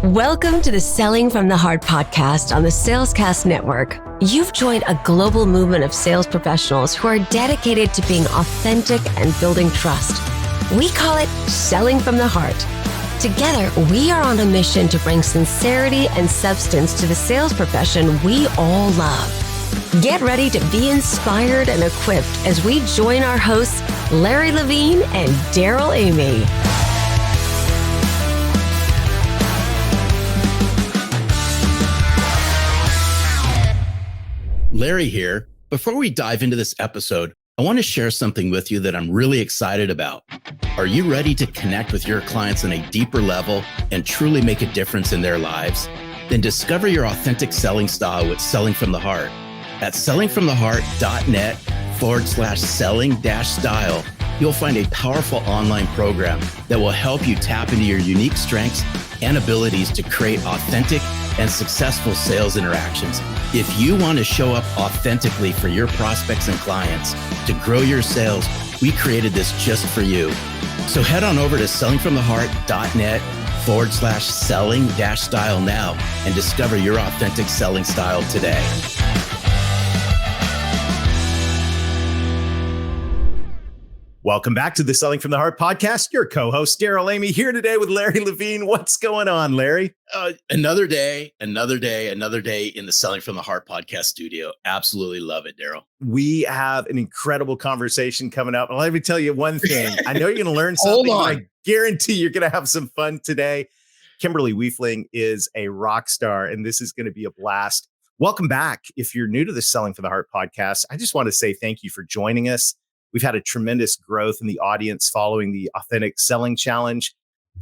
Welcome to the Selling from the Heart podcast on the Salescast Network. You've joined a global movement of sales professionals who are dedicated to being authentic and building trust. We call it Selling from the Heart. Together, we are on a mission to bring sincerity and substance to the sales profession we all love. Get ready to be inspired and equipped as we join our hosts, Larry Levine and Darrell Amy. Larry here. Before we dive into this episode, I want to share something with you that I'm really excited about. Are you ready to connect with your clients on a deeper level and truly make a difference in their lives? Then discover your authentic selling style with Selling from the Heart. At sellingfromtheheart.net/selling-style, you'll find a powerful online program that will help you tap into your unique strengths and abilities to create authentic and successful sales interactions. If you want to show up authentically for your prospects and clients to grow your sales, we created this just for you. So head on over to sellingfromtheheart.net/selling-style now and discover your authentic selling style today. Welcome back to the Selling from the Heart podcast. Your co-host, Darrell Amy, here today with Larry Levine. What's going on, Larry? Another day in the Selling from the Heart podcast studio. Absolutely love it, Darrell. We have an incredible conversation coming up. And let me tell you one thing. I know you're going to learn something, but I guarantee you're going to have some fun today. Kimberly Wiefling is a rock star, and this is going to be a blast. Welcome back. If you're new to the Selling from the Heart podcast, I just want to say thank you for joining us. We've had a tremendous growth in the audience following the Authentic Selling Challenge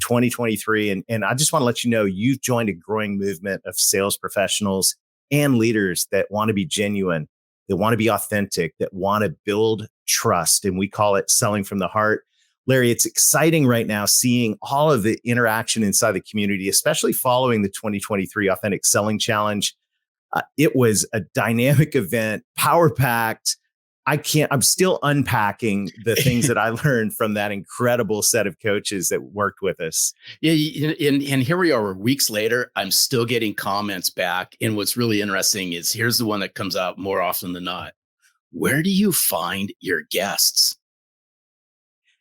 2023. And I just want to let you know, you've joined a growing movement of sales professionals and leaders that want to be genuine, that want to be authentic, that want to build trust. And we call it Selling from the Heart. Larry, it's exciting right now seeing all of the interaction inside the community, especially following the 2023 Authentic Selling Challenge. It was a dynamic event, power-packed. I'm still unpacking the things that I learned from that incredible set of coaches that worked with us. Yeah, and here we are weeks later. I'm still getting comments back. And what's really interesting is here's the one that comes out more often than not. Where do you find your guests?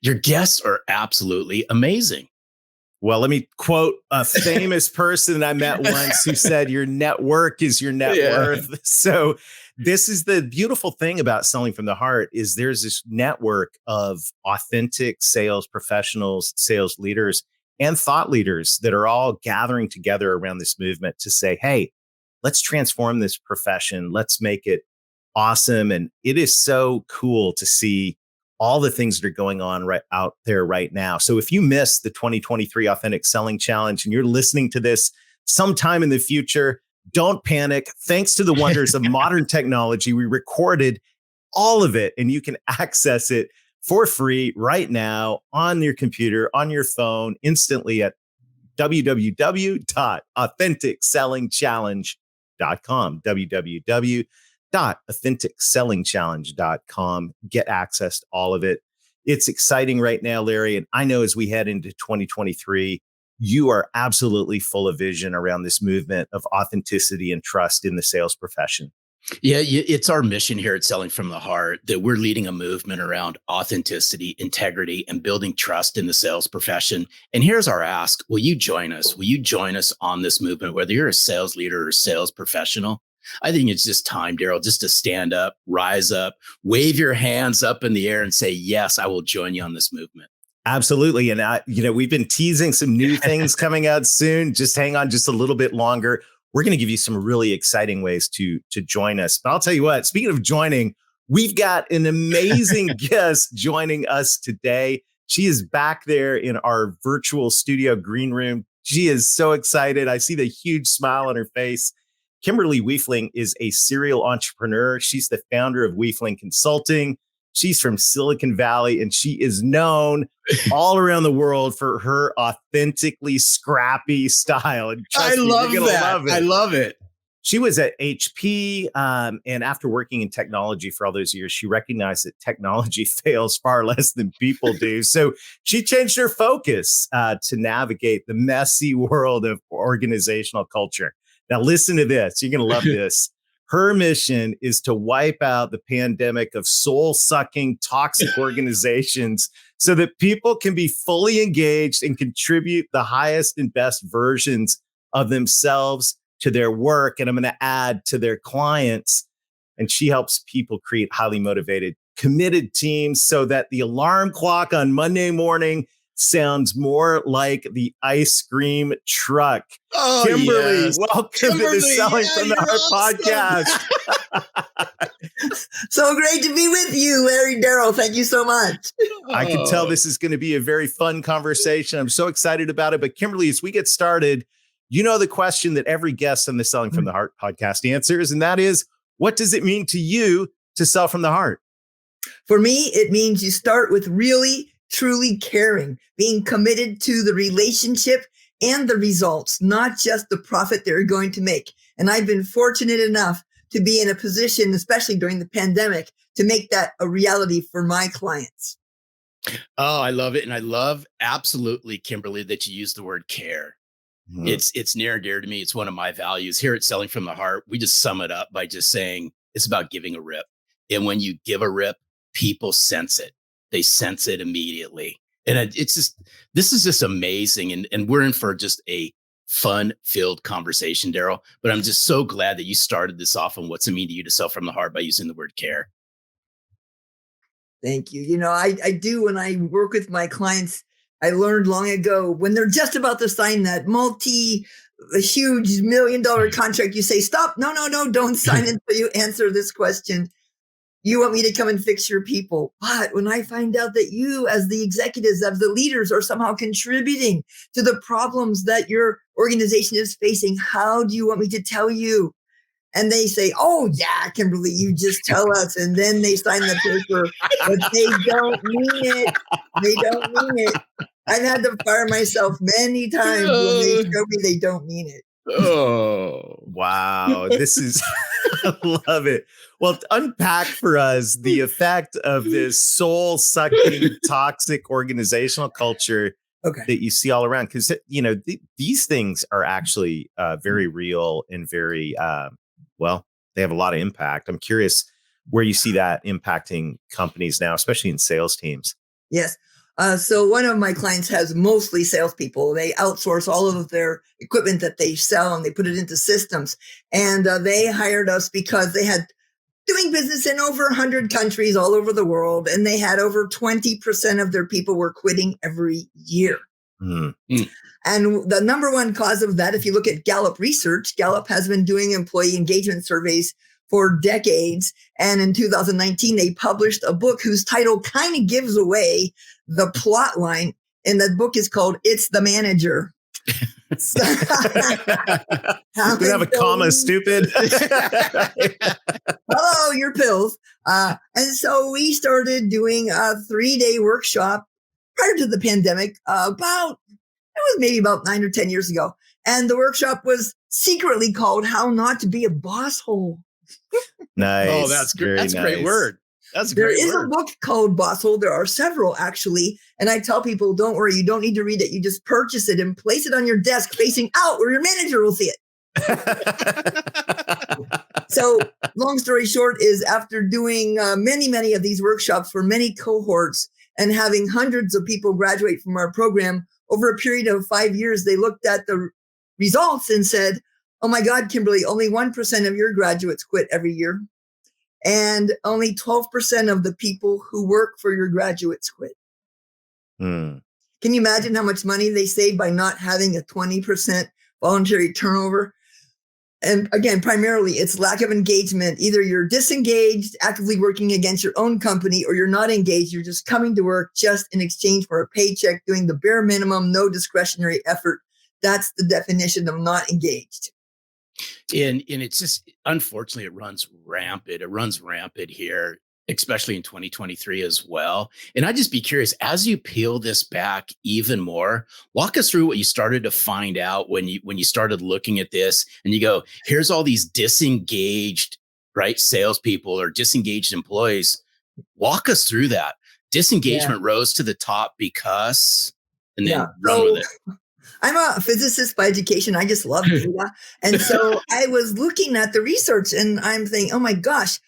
Your guests are absolutely amazing. Well, let me quote a famous person that I met once who said, your network is your net worth. So this is the beautiful thing about Selling from the Heart is there's this network of authentic sales professionals, sales leaders, and thought leaders that are all gathering together around this movement to say, hey, let's transform this profession. Let's make it awesome. And it is so cool to see all the things that are going on right out there right now. So if you missed the 2023 Authentic Selling Challenge and you're listening to this sometime in the future, don't panic. Thanks to the wonders of modern technology, we recorded all of it and you can access it for free right now on your computer, on your phone, instantly at www.AuthenticSellingChallenge.com, www.AuthenticSellingChallenge.com. Get access to all of it. It's exciting right now, Larry. And I know as we head into 2023, you are absolutely full of vision around this movement of authenticity and trust in the sales profession. Yeah, it's our mission here at Selling from the Heart that we're leading a movement around authenticity, integrity, and building trust in the sales profession. And here's our ask. Will you join us? Will you join us on this movement, whether you're a sales leader or a sales professional? I think it's just time, Darrell, just to stand up, rise up, wave your hands up in the air and say, yes, I will join you on this movement. Absolutely. And we've been teasing some new things coming out soon. Just hang on just a little bit longer. We're going to give you some really exciting ways to join us. But I'll tell you what, speaking of joining, we've got an amazing guest joining us today. She is back there in our virtual studio green room. She is so excited. I see the huge smile on her face. Kimberly Wiefling is a serial entrepreneur. She's the founder of Wiefling Consulting. She's from Silicon Valley, and she is known all around the world for her authentically scrappy style. And I love that. I love it. She was at HP, and after working in technology for all those years, she recognized that technology fails far less than people do. So she changed her focus to navigate the messy world of organizational culture. Now, listen to this. You're going to love this. Her mission is to wipe out the pandemic of soul-sucking, toxic organizations so that people can be fully engaged and contribute the highest and best versions of themselves to their work. And I'm going to add to their clients. And she helps people create highly motivated, committed teams so that the alarm clock on Monday morning sounds more like the ice cream truck. Oh, Kimberly, yes. welcome to the Selling from the Heart podcast. So great to be with you, Larry, Darrell. Thank you so much. I can tell this is going to be a very fun conversation. I'm so excited about it. But Kimberly, as we get started, you know the question that every guest on the Selling from the Heart podcast answers, and that is, what does it mean to you to sell from the heart? For me, it means you start with really, truly caring, being committed to the relationship and the results, not just the profit they're going to make. And I've been fortunate enough to be in a position, especially during the pandemic, to make that a reality for my clients. Oh, I love it. And I love absolutely, Kimberly, that you use the word care. Mm-hmm. It's near and dear to me. It's one of my values here at Selling from the Heart. We just sum it up by just saying it's about giving a rip. And when you give a rip, people sense it. They sense it immediately. And it's just, this is just amazing. And we're in for just a fun-filled conversation, Darrell. But I'm just so glad that you started this off on what's it mean to you to sell from the heart by using the word care. Thank you. You know, I do when I work with my clients. I learned long ago when they're just about to sign that huge $1 million contract, you say, stop. No, don't sign until you answer this question. You want me to come and fix your people. But when I find out that you, as the executives, as the leaders, are somehow contributing to the problems that your organization is facing, how do you want me to tell you? And they say, oh, yeah, Kimberly, you just tell us. And then they sign the paper, but they don't mean it. They don't mean it. I've had to fire myself many times when they show me they don't mean it. Oh, wow. This is, I love it. Well, unpack for us the effect of this soul-sucking, toxic organizational culture that you see all around. Because, you know, these things are actually very real and very, they have a lot of impact. I'm curious where you see that impacting companies now, especially in sales teams. Yes. So one of my clients has mostly salespeople. They outsource all of their equipment that they sell and they put it into systems. And they hired us because they had doing business in over 100 countries all over the world. And they had over 20% of their people were quitting every year. Mm-hmm. And the number one cause of that, if you look at Gallup research, Gallup has been doing employee engagement surveys for decades. And in 2019, they published a book whose title kind of gives away the plot line. And that book is called It's the Manager. We have a comma, stupid. Hello, your pills. And so we started doing a 3-day workshop prior to the pandemic, maybe about 9 or 10 years ago. And the workshop was secretly called How Not to Be a Boss Hole. Nice. Oh, that's great. That's a great word. That's a great word. There is a book called Boss Hole. There are several, actually. And I tell people, don't worry, you don't need to read it. You just purchase it and place it on your desk facing out where your manager will see it. So long story short is after doing many of these workshops for many cohorts and having hundreds of people graduate from our program over a period of 5 years, they looked at the results and said, oh my God, Kimberly, only 1% of your graduates quit every year. And only 12% of the people who work for your graduates quit. Can you imagine how much money they save by not having a 20% voluntary turnover? And again, primarily it's lack of engagement. Either you're disengaged, actively working against your own company, or you're not engaged. You're just coming to work just in exchange for a paycheck, doing the bare minimum, no discretionary effort. That's the definition of not engaged. And it's just, unfortunately, it runs rampant. It runs rampant here. especially in 2023 as well. And I'd just be curious, as you peel this back even more, walk us through what you started to find out when you started looking at this and you go, here's all these disengaged, right, salespeople or disengaged employees. Walk us through that. Disengagement rose to the top because, and then run with it. I'm a physicist by education. I just love data. And so I was looking at the research and I'm thinking, oh my gosh,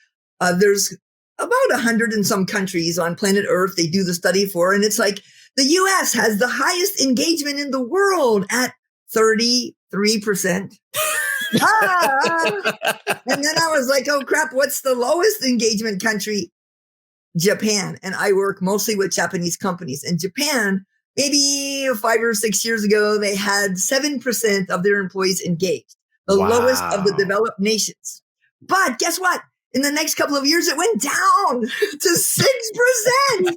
there's about 100 and some countries on planet Earth they do the study for. And it's like the US has the highest engagement in the world at 33%. And then I was like, oh crap, what's the lowest engagement country? Japan. And I work mostly with Japanese companies. In Japan, maybe 5 or 6 years ago, they had 7% of their employees engaged, the lowest of the developed nations. But guess what? In the next couple of years, it went down to 6%.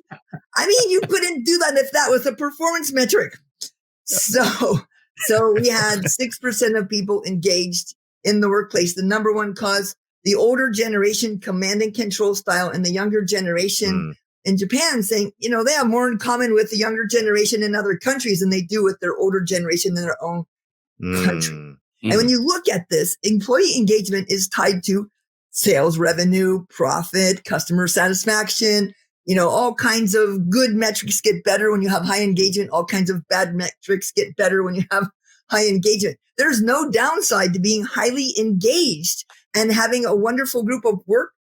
I mean, you couldn't do that if that was a performance metric. So we had 6% of people engaged in the workplace. The number one cause, the older generation command and control style, and the younger generation in Japan saying, they have more in common with the younger generation in other countries than they do with their older generation in their own country. And when you look at this, employee engagement is tied to sales revenue, profit, customer satisfaction, all kinds of good metrics get better when you have high engagement. All kinds of bad metrics get better when you have high engagement. There's no downside to being highly engaged and having a wonderful group of work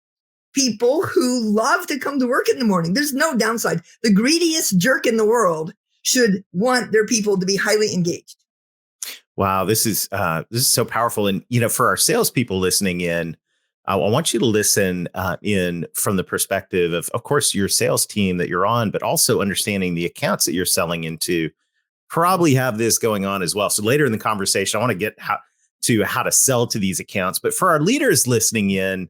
people who love to come to work in the morning. There's no downside. The greediest jerk in the world should want their people to be highly engaged. Wow, this is so powerful. And for our salespeople listening in, I want you to listen in from the perspective of course, your sales team that you're on, but also understanding the accounts that you're selling into probably have this going on as well. So later in the conversation, I want to get how to sell to these accounts. But for our leaders listening in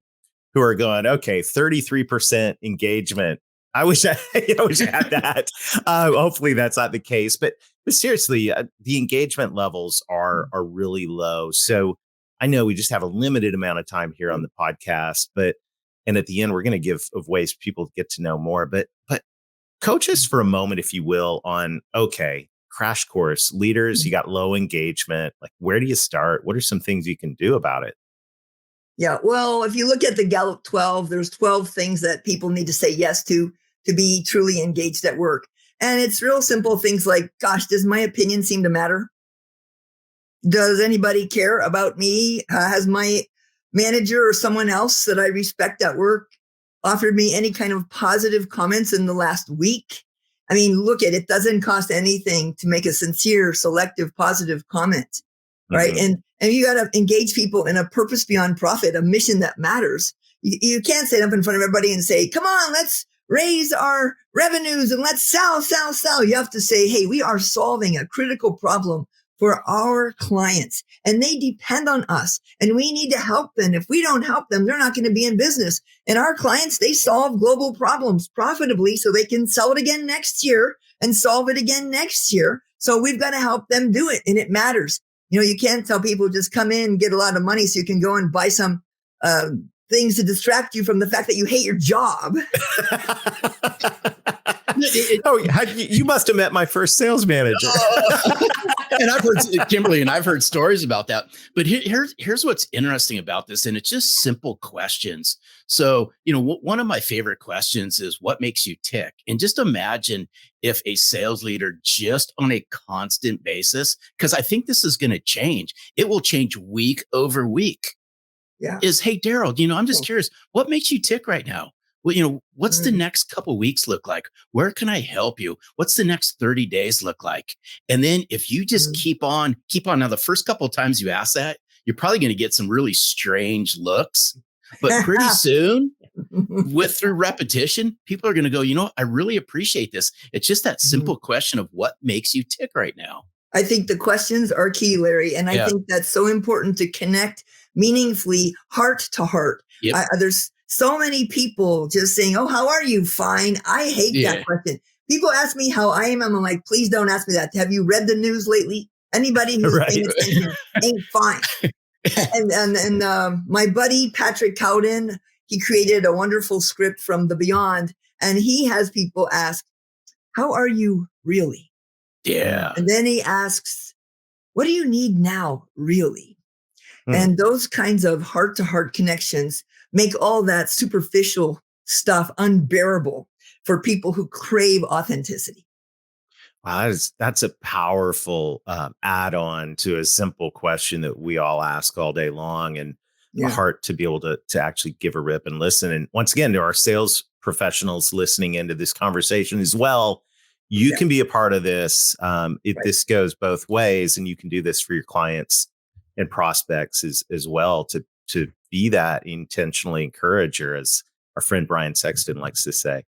who are going, okay, 33% engagement. I wish I had that. Hopefully that's not the case. But seriously, the engagement levels are really low. So I know we just have a limited amount of time here on the podcast, and at the end, we're going to give of ways people to get to know more. But coach us for a moment, if you will, on, okay, crash course, leaders, you got low engagement. Like, where do you start? What are some things you can do about it? Yeah, well, if you look at the Gallup 12, there's 12 things that people need to say yes to be truly engaged at work. And it's real simple things like, gosh, does my opinion seem to matter? Does anybody care about me? Has my manager or someone else that I respect at work offered me any kind of positive comments in the last week? I mean, look at it. Doesn't cost anything to make a sincere, selective, positive comment, right? And you got to engage people in a purpose beyond profit, a mission that matters. You can't stand up in front of everybody and say, come on, let's raise our revenues and let's sell. You have to say, hey, we are solving a critical problem for our clients and they depend on us and we need to help them. If we don't help them, they're not going to be in business. And our clients, they solve global problems profitably so they can sell it again next year and solve it again next year. So we've got to help them do it. And it matters. You can't tell people just come in, get a lot of money so you can go and buy some things to distract you from the fact that you hate your job. You must have met my first sales manager. And I've heard Kimberly, and I've heard stories about that. But here's what's interesting about this, and it's just simple questions. So, one of my favorite questions is, what makes you tick? And just imagine if a sales leader just on a constant basis, because I think this is going to change. It will change week over week. Yeah. Is, hey, Darrell, I'm just curious, what makes you tick right now? Well, what's the next couple of weeks look like? Where can I help you? What's the next 30 days look like? And then if you just keep on. Now, the first couple of times you ask that, you're probably going to get some really strange looks. But pretty soon, through repetition, people are going to go, I really appreciate this. It's just that simple question of what makes you tick right now. I think the questions are key, Larry. And I think that's so important to connect meaningfully, heart to heart. Yep. There's so many people just saying, oh, how are you? Fine. I hate that question. People ask me how I am. I'm like, please don't ask me that. Have you read the news lately? Anybody who's paying attention ain't fine. And my buddy, Patrick Cowden, he created a wonderful script from the beyond. And he has people ask, how are you really? Yeah. And then he asks, what do you need now, really? And those kinds of heart-to-heart connections make all that superficial stuff unbearable for people who crave authenticity. Wow, that's a powerful add-on to a simple question that we all ask all day long, and a heart to be able to actually give a rip and listen. And once again, to our sales professionals listening into this conversation as well, you can be a part of this. This goes both ways, and you can do this for your clients and prospects as well to be that intentionally encourager, as our friend Brian Sexton likes to say.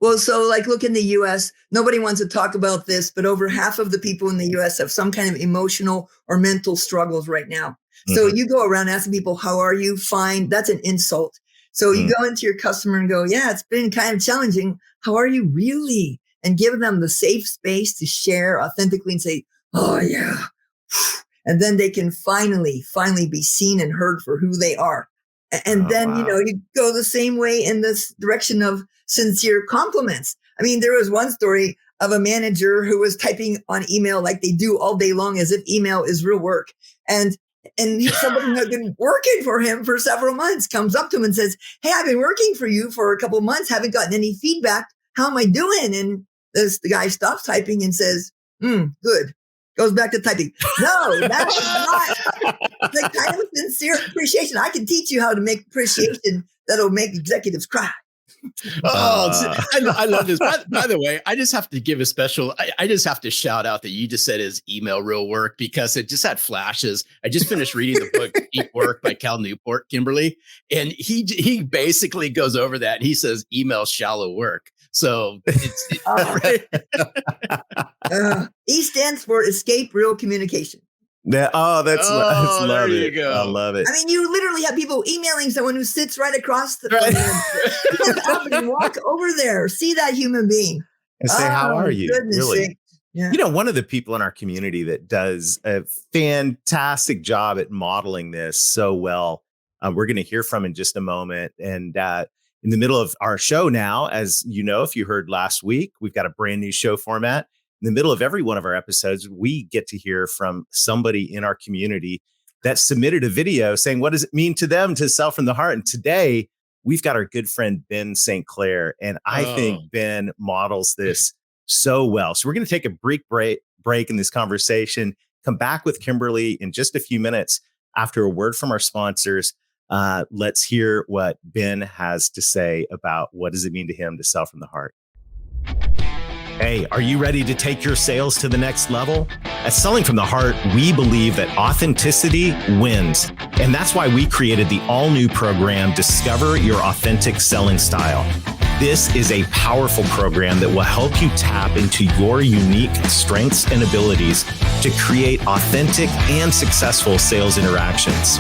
Well, so like, look, in the US, nobody wants to talk about this, but over half of the people in the US have some kind of emotional or mental struggles right now. So you go around asking people, how are you? Fine. That's an insult. So you go into your customer and go, yeah, it's been kind of challenging. How are you really? And give them the safe space to share authentically and say, oh yeah. And then they can finally be seen and heard for who they are. And then, you go the same way in this direction of sincere compliments. I mean, there was one story of a manager who was typing on email like they do all day long, as if email is real work. And somebody who had been working for him for several months comes up to him and says, hey, I've been working for you for a couple of months, haven't gotten any feedback. How am I doing? And the guy stops typing and says, good. Goes back to typing. No, that is not the kind of sincere appreciation. I can teach you how to make appreciation that'll make executives cry. I love this. By the way, I just have to give a special, I just have to shout out that you just said is email real work, because it just had flashes. I just finished reading the book Deep Work by Cal Newport, Kimberly. And he basically goes over that. And he says email shallow work. So it's E stands for escape real communication. That's love it. Go. I love it. I mean, you literally have people emailing someone who sits right across the room and walk over there, see that human being, and say, "How are you?" Really? Sake. Yeah. One of the people in our community that does a fantastic job at modeling this so well, we're going to hear from in just a moment. And in the middle of our show now, as you know, if you heard last week, we've got a brand new show format. In the middle of every one of our episodes, we get to hear from somebody in our community that submitted a video saying, what does it mean to them to sell from the heart? And today we've got our good friend, Ben St. Clair. And I think Ben models this so well. So we're going to take a brief break in this conversation, come back with Kimberly in just a few minutes after a word from our sponsors. Let's hear what Ben has to say about what does it mean to him to sell from the heart. Hey, are you ready to take your sales to the next level? At Selling from the Heart, we believe that authenticity wins. And that's why we created the all-new program, Discover Your Authentic Selling Style. This is a powerful program that will help you tap into your unique strengths and abilities to create authentic and successful sales interactions.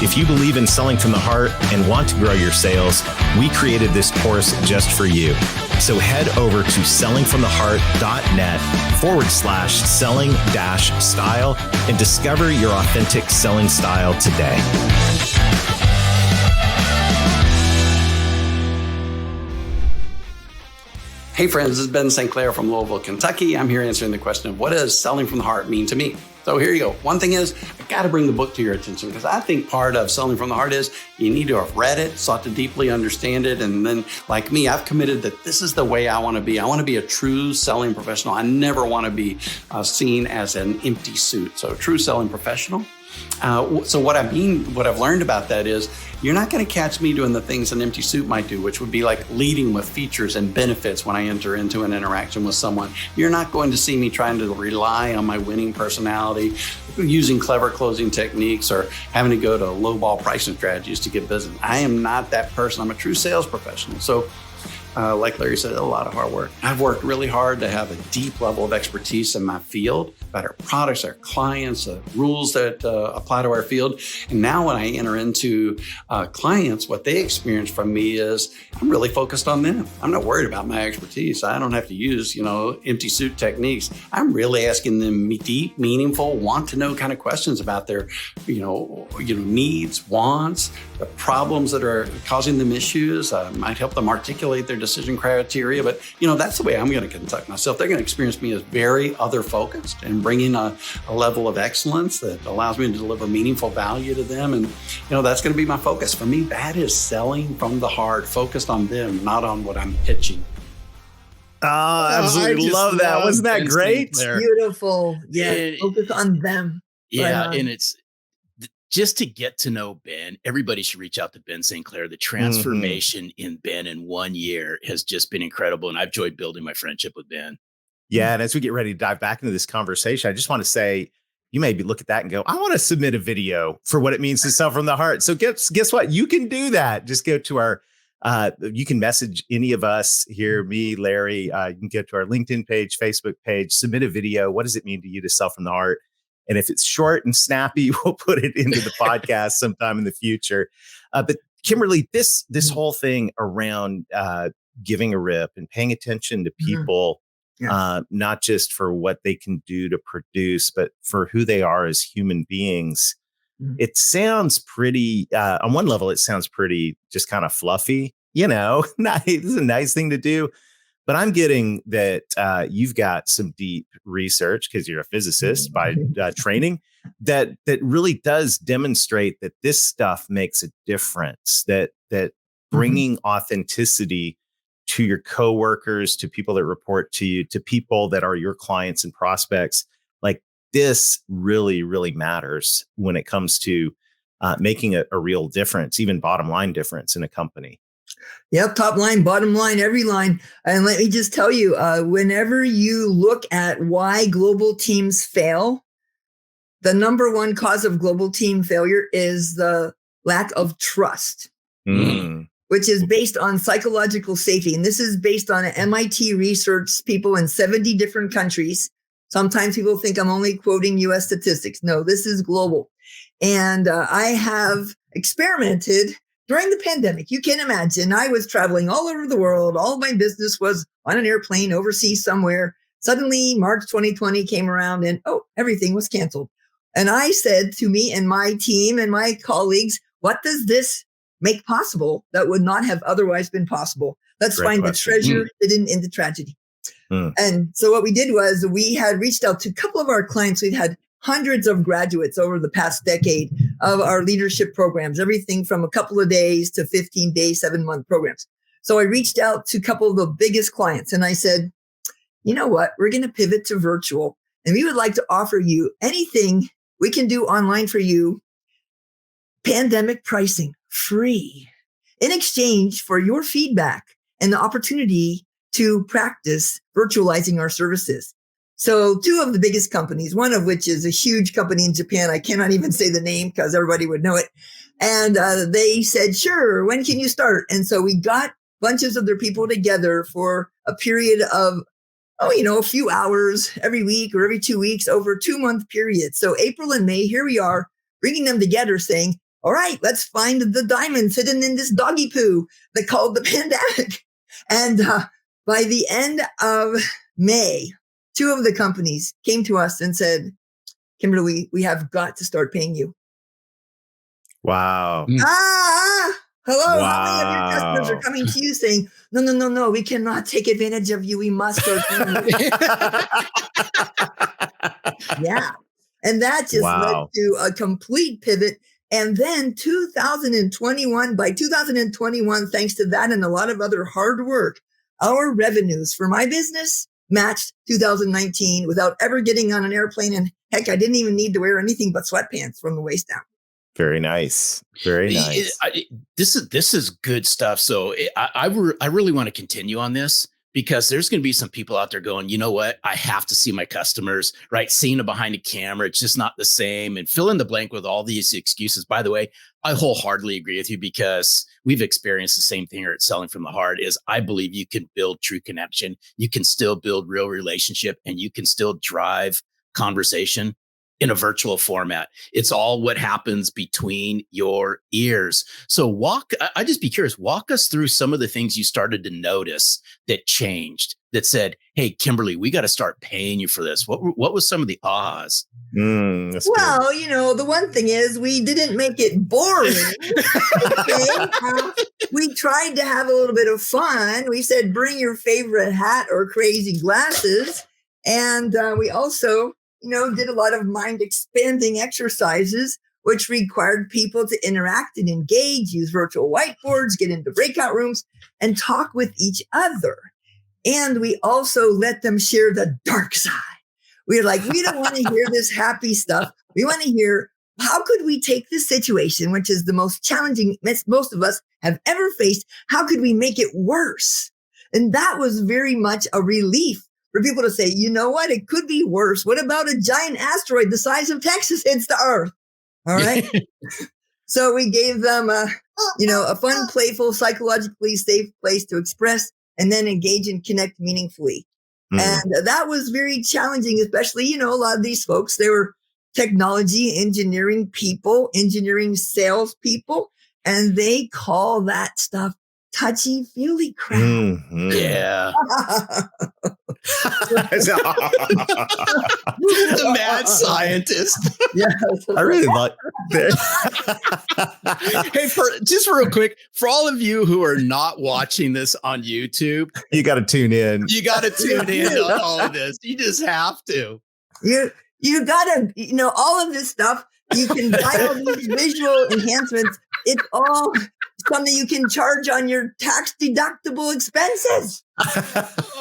If you believe in selling from the heart and want to grow your sales, we created this course just for you. So head over to sellingfromtheheart.net/selling-style and discover your authentic selling style today. Hey friends, this is Ben St. Clair from Louisville, Kentucky. I'm here answering the question of what does selling from the heart mean to me? So here you go. One thing is, I got to bring the book to your attention because I think part of selling from the heart is you need to have read it, sought to deeply understand it. And then like me, I've committed that this is the way I want to be. I want to be a true selling professional. I never want to be seen as an empty suit. So true selling professional. So what I've learned about that is you're not going to catch me doing the things an empty suit might do, which would be like leading with features and benefits when I enter into an interaction with someone. You're not going to see me trying to rely on my winning personality, using clever closing techniques, or having to go to lowball pricing strategies to get business. I am not that person. I'm a true sales professional. So Like Larry said, a lot of hard work. I've worked really hard to have a deep level of expertise in my field about our products, our clients, the rules that apply to our field. And now when I enter into clients, what they experience from me is I'm really focused on them. I'm not worried about my expertise. I don't have to use, empty suit techniques. I'm really asking them deep, meaningful, want to know kind of questions about their, needs, wants, the problems that are causing them issues. Might help them articulate their decision criteria, but that's the way I'm going to conduct myself. They're going to experience me as very other focused and bringing a level of excellence that allows me to deliver meaningful value to them. And that's going to be my focus. For me, that is selling from the heart, focused on them, not on what I'm pitching. Absolutely love that. Wasn't that great? Beautiful. Yeah, focus on them. Yeah, and it's just to get to know Ben, everybody should reach out to Ben St. Clair. The transformation in Ben in 1 year has just been incredible. And I've enjoyed building my friendship with Ben. Yeah. And as we get ready to dive back into this conversation, I just want to say, you maybe look at that and go, I want to submit a video for what it means to sell from the heart. So guess what? You can do that. Just go to our, you can message any of us here, me, Larry. You can go to our LinkedIn page, Facebook page, submit a video. What does it mean to you to sell from the heart? And if it's short and snappy, we'll put it into the podcast sometime in the future. But Kimberly, this whole thing around giving a rip and paying attention to people, not just for what they can do to produce, but for who they are as human beings. It sounds pretty, on one level, it sounds pretty just kind of fluffy, nice. This is a nice thing to do. But I'm getting that you've got some deep research, because you're a physicist by training, that really does demonstrate that this stuff makes a difference, that bringing authenticity to your coworkers, to people that report to you, to people that are your clients and prospects, like this really, really matters when it comes to making a real difference, even bottom line difference in a company. Yep. Top line, bottom line, every line. And let me just tell you, whenever you look at why global teams fail, the number one cause of global team failure is the lack of trust, which is based on psychological safety. And this is based on MIT research, people in 70 different countries. Sometimes people think I'm only quoting US statistics. No, this is global. And I have experimented during the pandemic. You can imagine I was traveling all over the world. All of my business was on an airplane overseas somewhere. Suddenly, March 2020 came around and, everything was canceled. And I said to me and my team and my colleagues, what does this make possible that would not have otherwise been possible? Let's find the treasure hidden in the tragedy. And so what we did was we had reached out to a couple of our clients. We'd had hundreds of graduates over the past decade of our leadership programs, everything from a couple of days to 15-day, 7-month programs. So I reached out to a couple of the biggest clients and I said, you know what? We're going to pivot to virtual and we would like to offer you anything we can do online for you. Pandemic pricing, free, in exchange for your feedback and the opportunity to practice virtualizing our services. So 2 of the biggest companies, one of which is a huge company in Japan. I cannot even say the name because everybody would know it. And they said, sure, when can you start? And so we got bunches of their people together for a period of, a few hours every week or every 2 weeks over a 2-month period. So April and May, here we are bringing them together saying, all right, let's find the diamonds hidden in this doggy poo that called the pandemic. And by the end of May, 2 of the companies came to us and said, Kimberly, we have got to start paying you. Wow. Hello. Wow. How many of your customers are coming to you saying, no, we cannot take advantage of you. We must start paying you. Yeah. And that just led to a complete pivot. And then by 2021, thanks to that and a lot of other hard work, our revenues for my business matched 2019 without ever getting on an airplane. And heck, I didn't even need to wear anything but sweatpants from the waist down. Very nice. Very nice. This is good stuff. So I really want to continue on this, because there's going to be some people out there going, you know what? I have to see my customers, right? Seeing them behind a camera, it's just not the same. And fill in the blank with all these excuses. By the way, I wholeheartedly agree with you, because we've experienced the same thing here at Selling from the Heart. Is I believe you can build true connection. You can still build real relationship, and you can still drive conversation in a virtual format. It's all what happens between your ears. So I just be curious, walk us through some of the things you started to notice that changed, that said, hey, Kimberly, we got to start paying you for this. What was some of the ahs? Well, the one thing is we didn't make it boring. We tried to have a little bit of fun. We said, bring your favorite hat or crazy glasses. And we also did a lot of mind expanding exercises, which required people to interact and engage, use virtual whiteboards, get into breakout rooms, and talk with each other. And we also let them share the dark side. We were like, we don't want to hear this happy stuff. We want to hear, how could we take this situation, which is the most challenging most of us have ever faced? How could we make it worse? And that was very much a relief for people to say, you know what? It could be worse. What about a giant asteroid the size of Texas hits the Earth? All right. So we gave them a fun, playful, psychologically safe place to express and then engage and connect meaningfully. And that was very challenging, especially, a lot of these folks, they were technology engineering people, engineering sales people, and they call that stuff touchy-feely crap. Yeah. The mad scientist. Yeah, I really like that. Hey, just real quick, for all of you who are not watching this on YouTube, you got to tune in. You got to tune in to all of this. You just have to. You got to, all of this stuff. You can buy all these visual enhancements. It's all something you can charge on your tax deductible expenses.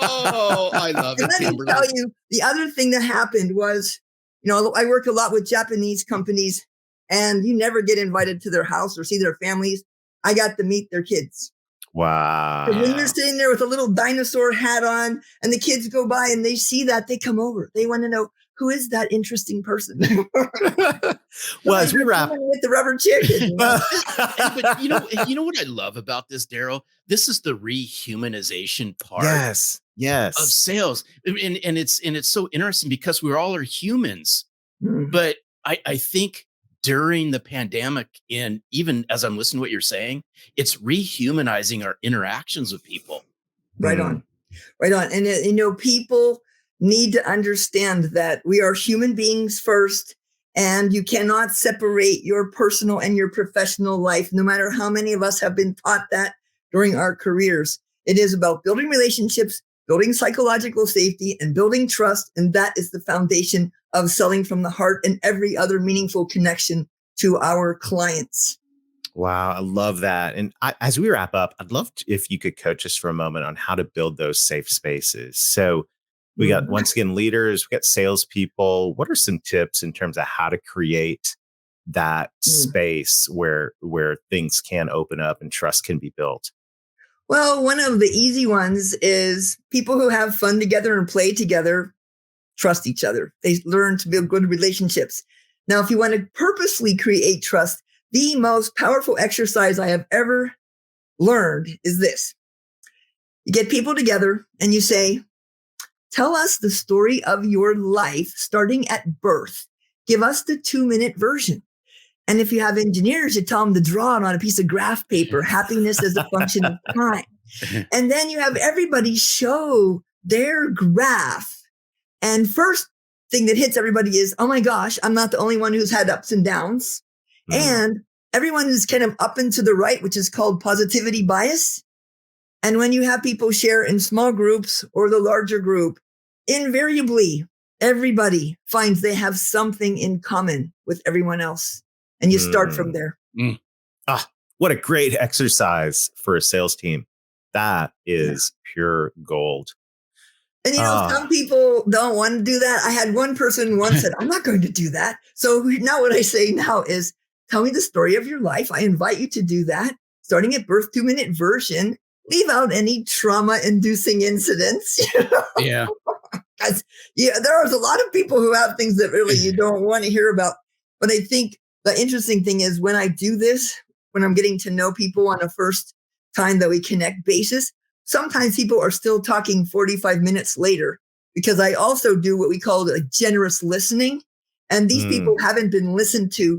Oh, I love it. And let me tell you, the other thing that happened was, I work a lot with Japanese companies, and you never get invited to their house or see their families. I got to meet their kids. Wow. And when you're sitting there with a little dinosaur hat on and the kids go by and they see that, they come over. They want to know, who is that interesting person? Well, as we wrap with the rubber chicken. But you know what I love about this, Darrell? This is the rehumanization part. Yes. Of sales. And it's so interesting because we all are humans. But I think during the pandemic, and even as I'm listening to what you're saying, it's rehumanizing our interactions with people. Right on. And, people need to understand that we are human beings first, and you cannot separate your personal and your professional life, no matter how many of us have been taught that during our careers. It is about building relationships, building psychological safety, and building trust. And that is the foundation of Selling from the Heart and every other meaningful connection to our clients. Wow, I love that. And as we wrap up, I'd love if you could coach us for a moment on how to build those safe spaces. So we got, once again, leaders, we got salespeople. What are some tips in terms of how to create that space where things can open up and trust can be built? Well, one of the easy ones is people who have fun together and play together trust each other. They learn to build good relationships. Now, if you want to purposely create trust, the most powerful exercise I have ever learned is this. You get people together and you say, tell us the story of your life starting at birth. Give us the 2-minute version. And if you have engineers, you tell them to draw it on a piece of graph paper, happiness as a function of time. And then you have everybody show their graph. And first thing that hits everybody is, oh my gosh, I'm not the only one who's had ups and downs. And everyone is kind of up and to the right, which is called positivity bias. And when you have people share in small groups or the larger group, invariably, everybody finds they have something in common with everyone else. And you start from there. What a great exercise for a sales team. That is pure gold. And, some people don't want to do that. I had one person once said, I'm not going to do that. So now what I say now is, tell me the story of your life. I invite you to do that. Starting at birth, 2-minute version. leave out any trauma-inducing incidents. Yeah. There's a lot of people who have things that really you don't want to hear about. But I think the interesting thing is when I do this, when I'm getting to know people on a first time that we connect basis, sometimes people are still talking 45 minutes later because I also do what we call a generous listening. And these people haven't been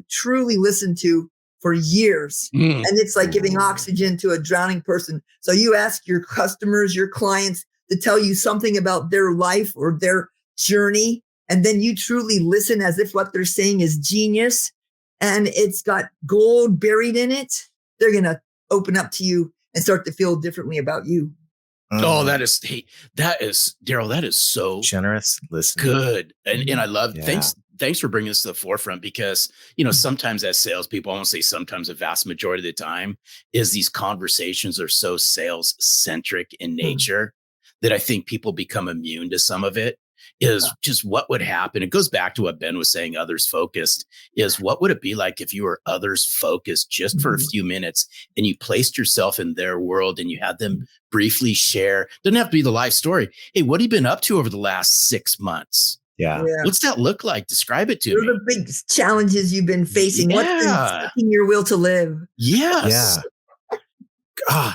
truly listened to for years. And it's like giving oxygen to a drowning person. So you ask your customers, your clients to tell you something about their life or their journey. And then you truly listen as if what they're saying is genius and it's got gold buried in it. They're going to open up to you and start to feel differently about you. Oh, that is Darrell. That is so generous listening. Good. And I love, thanks for bringing this to the forefront because, sometimes as salespeople, I won't say sometimes, a vast majority of the time is these conversations are so sales centric in nature that I think people become immune to some of it. Is just what would happen. It goes back to what Ben was saying, others focused, is what would it be like if you were others focused just for a few minutes and you placed yourself in their world and you had them briefly share, doesn't have to be the life story. Hey, what have you been up to over the last 6 months? Yeah. What's that look like? Describe it to me. What are the big challenges you've been facing? What's been sticking your will to live? Yes. Yeah.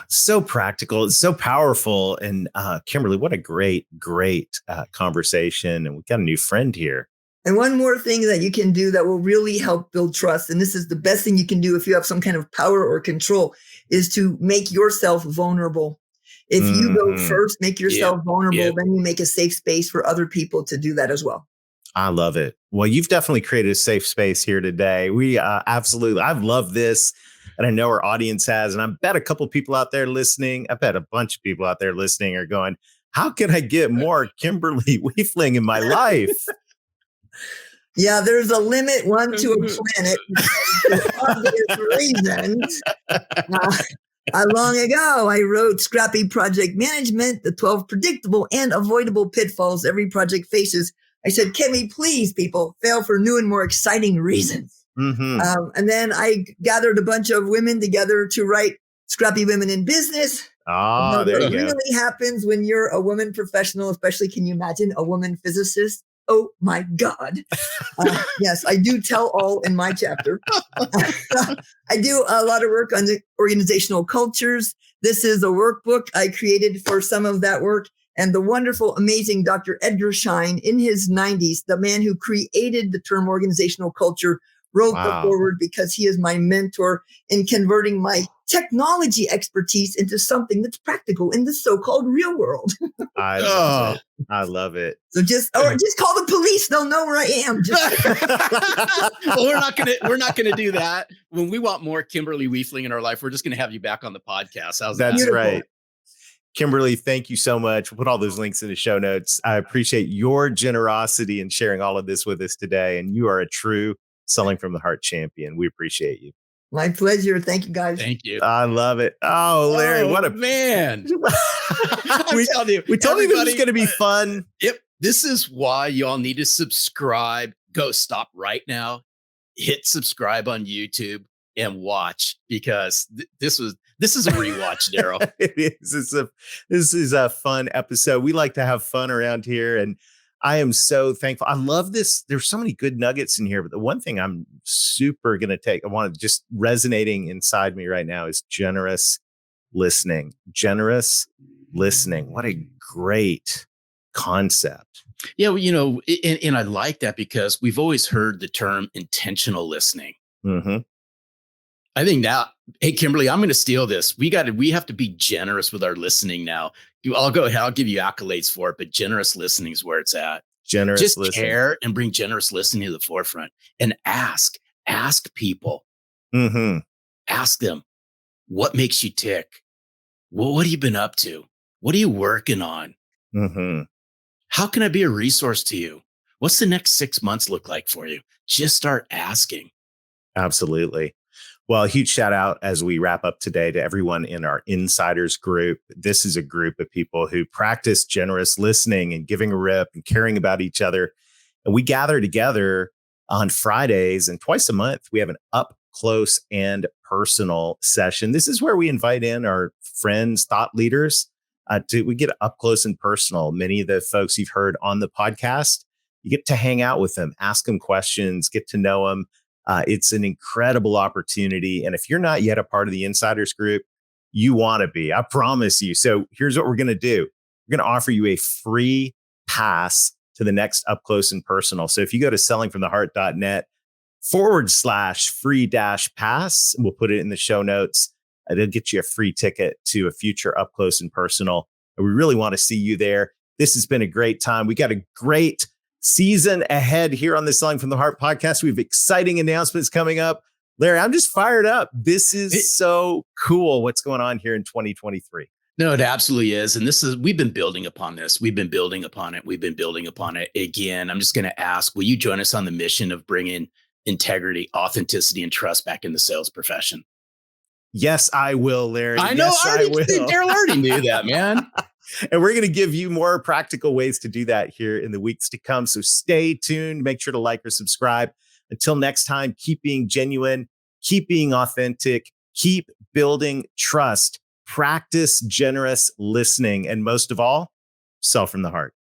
So practical. It's so powerful. And Kimberly, what a great conversation. And we've got a new friend here. And one more thing that you can do that will really help build trust, and this is the best thing you can do if you have some kind of power or control, is to make yourself vulnerable. If you go first, make yourself vulnerable, then you make a safe space for other people to do that as well. I love it. Well, you've definitely created a safe space here today. We absolutely, I've loved this. And I know our audience has, and I bet a couple people out there listening, I bet a bunch of people out there listening are going, how can I get more Kimberly Wiefling in my life? Yeah, there's a limit, one to a planet, for obvious reasons. Long ago, I wrote Scrappy Project Management, the 12 predictable and avoidable pitfalls every project faces. I said, can we please, people, fail for new and more exciting reasons? And then I gathered a bunch of women together to write Scrappy Women in Business. Oh, there you go. What really happens when you're a woman professional, especially, can you imagine a woman physicist? Oh my God. Yes, I do tell all in my chapter. I do a lot of work on the organizational cultures. This is a workbook I created for some of that work. And the wonderful, amazing Dr. Edgar Schein in his 90s, the man who created the term organizational culture, wrote the forward because he is my mentor in converting my technology expertise into something that's practical in the so-called real world. I love it. So just call the police. They'll know where I am. Well, we're not gonna do that. When we want more Kimberly Wiefling in our life, we're just gonna have you back on the podcast. How's that? That's right. Kimberly, thank you so much. We'll put all those links in the show notes. I appreciate your generosity in sharing all of this with us today. And you are a true Selling from the Heart champion. We appreciate you. My pleasure. Thank you, guys. Thank you. I love it. Oh, Larry, what a man. we told you this was going to be fun. Yep. This is why y'all need to subscribe. Go stop right now. Hit subscribe on YouTube and watch because this is a rewatch, Darrell. It is. This is a fun episode. We like to have fun around here, and I am so thankful. I love this. There's so many good nuggets in here, but the one thing I'm super going to take, I want to just resonating inside me right now is generous listening. Generous listening. What a great concept. Yeah. Well, and I like that because we've always heard the term intentional listening. Mm-hmm. I think now, hey, Kimberly, I'm going to steal this. We have to be generous with our listening now. I'll go ahead. I'll give you accolades for it, but generous listening is where it's at. Just listening. Care and bring generous listening to the forefront and ask people, ask them, what makes you tick? What have you been up to? What are you working on? How can I be a resource to you? What's the next 6 months look like for you? Just start asking. Absolutely. Well, a huge shout out as we wrap up today to everyone in our insiders group. This is a group of people who practice generous listening and giving a rip and caring about each other. And we gather together on Fridays, and twice a month we have an Up close and personal session. This is where we invite in our friends, thought leaders. We get up close and personal. Many of the folks you've heard on the podcast, you get to hang out with them, ask them questions, get to know them. It's an incredible opportunity. And if you're not yet a part of the Insiders Group, you want to be, I promise you. So here's what we're going to do. We're going to offer you a free pass to the next up close and personal. So if you go to sellingfromtheheart.net/free-pass, we'll put it in the show notes. It'll get you a free ticket to a future up close and personal. And we really want to see you there. This has been a great time. We got a great season ahead here on the Selling from the Heart podcast. We have exciting announcements coming up. Larry, I'm just fired up. This is so cool what's going on here in 2023. No, it absolutely is. And we've been building upon this. We've been building upon it. We've been building upon it. Again, I'm just going to ask, will you join us on the mission of bringing integrity, authenticity, and trust back in the sales profession? Yes, I will, Larry. I know. Yes, I will. Darrell already knew that, man. And we're going to give you more practical ways to do that here in the weeks to come. So stay tuned. Make sure to like or subscribe. Until next time, keep being genuine, keep being authentic, keep building trust, practice generous listening, and most of all, sell from the heart.